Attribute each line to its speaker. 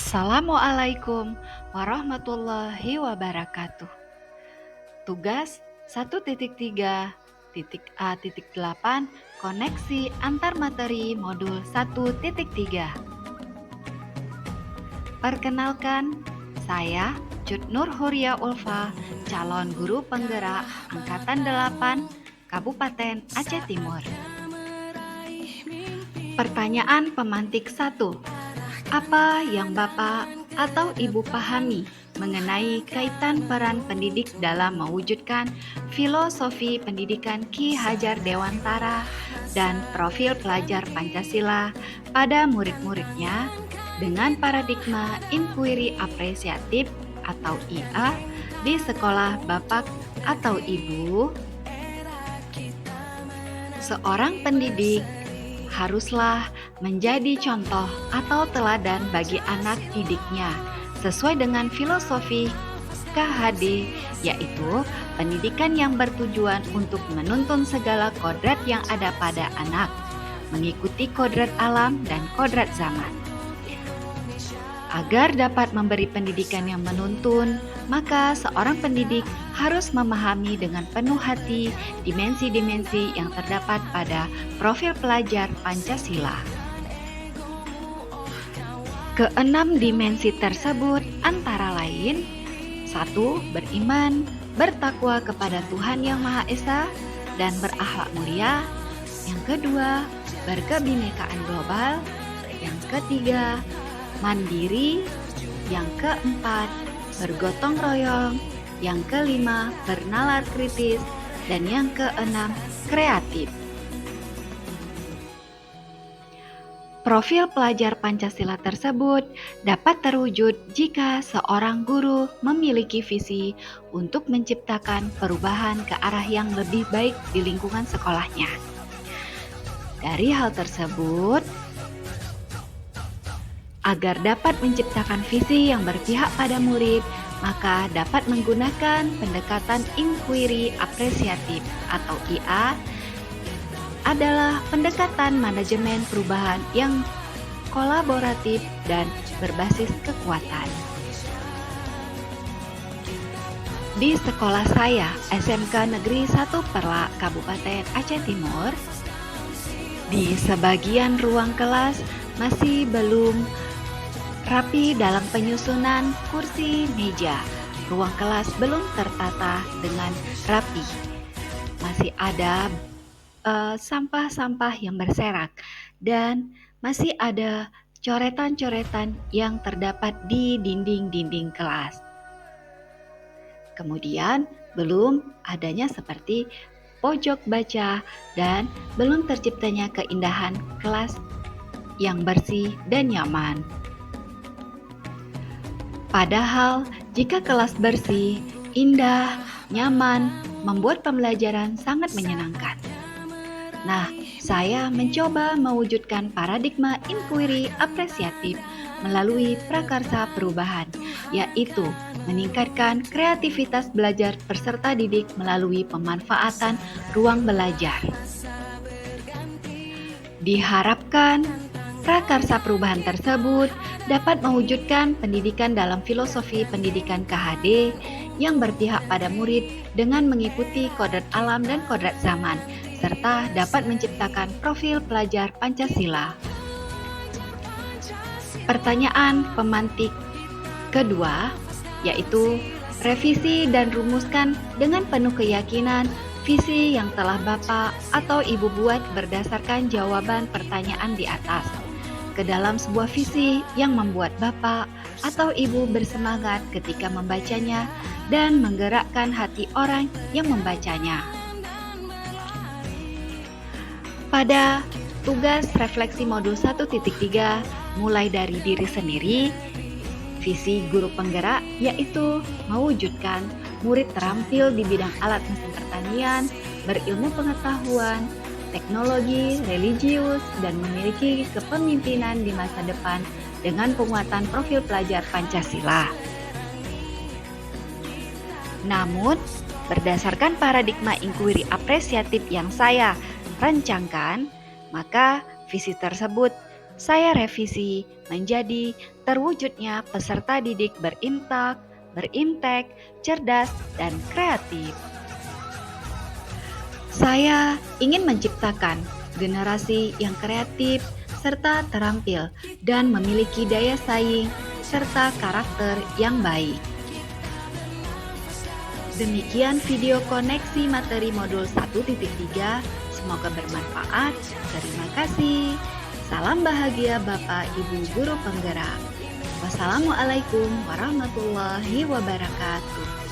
Speaker 1: Assalamualaikum warahmatullahi wabarakatuh. Tugas 1.3.A.8 Koneksi antar materi modul 1.3. Perkenalkan, saya Cut Nur Huria Ulfa, calon guru penggerak Angkatan 8 Kabupaten Aceh Timur. Pertanyaan pemantik 1. Apa yang Bapak atau Ibu pahami mengenai kaitan peran pendidik dalam mewujudkan filosofi pendidikan Ki Hajar Dewantara dan profil pelajar Pancasila pada murid-muridnya dengan paradigma inquiry apresiatif atau IA di sekolah Bapak atau Ibu? Seorang pendidik haruslah menjadi contoh atau teladan bagi anak didiknya sesuai dengan filosofi KHD, yaitu pendidikan yang bertujuan untuk menuntun segala kodrat yang ada pada anak, mengikuti kodrat alam dan kodrat zaman. Agar dapat memberi pendidikan yang menuntun, maka seorang pendidik harus memahami dengan penuh hati dimensi-dimensi yang terdapat pada profil pelajar Pancasila. Keenam dimensi tersebut antara lain: 1. Beriman, bertakwa kepada Tuhan Yang Maha Esa, dan berakhlak mulia. Yang kedua, berkebinekaan global. Yang ketiga, mandiri. Yang keempat, bergotong royong. Yang kelima, bernalar kritis. Dan yang keenam, kreatif. Profil pelajar Pancasila tersebut dapat terwujud jika seorang guru memiliki visi untuk menciptakan perubahan ke arah yang lebih baik di lingkungan sekolahnya. Dari hal tersebut, agar dapat menciptakan visi yang berpihak pada murid, maka dapat menggunakan pendekatan inquiry apresiatif atau IA adalah pendekatan manajemen perubahan yang kolaboratif dan berbasis kekuatan. Di sekolah saya, SMK Negeri 1 Perlak, Kabupaten Aceh Timur, di sebagian ruang kelas masih belum rapi dalam penyusunan kursi meja. Ruang kelas belum tertata dengan rapi. Masih ada sampah-sampah yang berserak dan masih ada coretan-coretan yang terdapat di dinding-dinding kelas. Kemudian belum adanya seperti pojok baca dan belum terciptanya keindahan kelas yang bersih dan nyaman. Padahal jika kelas bersih, indah, nyaman, membuat pembelajaran sangat menyenangkan. Nah, saya mencoba mewujudkan paradigma inquiry apresiatif melalui prakarsa perubahan, yaitu meningkatkan kreativitas belajar peserta didik melalui pemanfaatan ruang belajar. Diharapkan prakarsa perubahan tersebut dapat mewujudkan pendidikan dalam filosofi pendidikan KHD yang berpihak pada murid dengan mengikuti kodrat alam dan kodrat zaman, serta dapat menciptakan profil pelajar Pancasila. Pertanyaan pemantik kedua, yaitu revisi dan rumuskan dengan penuh keyakinan visi yang telah Bapak atau Ibu buat berdasarkan jawaban pertanyaan di atas ke dalam sebuah visi yang membuat Bapak atau Ibu bersemangat ketika membacanya dan menggerakkan hati orang yang membacanya. Pada tugas refleksi modul 1.3 mulai dari diri sendiri, visi guru penggerak yaitu mewujudkan murid terampil di bidang alat mesin pertanian, berilmu pengetahuan, teknologi, religius, dan memiliki kepemimpinan di masa depan dengan penguatan profil pelajar Pancasila. Namun, berdasarkan paradigma inquiry apresiatif yang saya rancangkan, maka visi tersebut Saya revisi menjadi terwujudnya peserta didik berimpact, cerdas, dan kreatif. Saya ingin menciptakan generasi yang kreatif serta terampil dan memiliki daya saing serta karakter yang baik. Demikian video koneksi materi modul 1.3. Semoga bermanfaat. Terima kasih. Salam bahagia Bapak Ibu Guru Penggerak. Wassalamualaikum warahmatullahi wabarakatuh.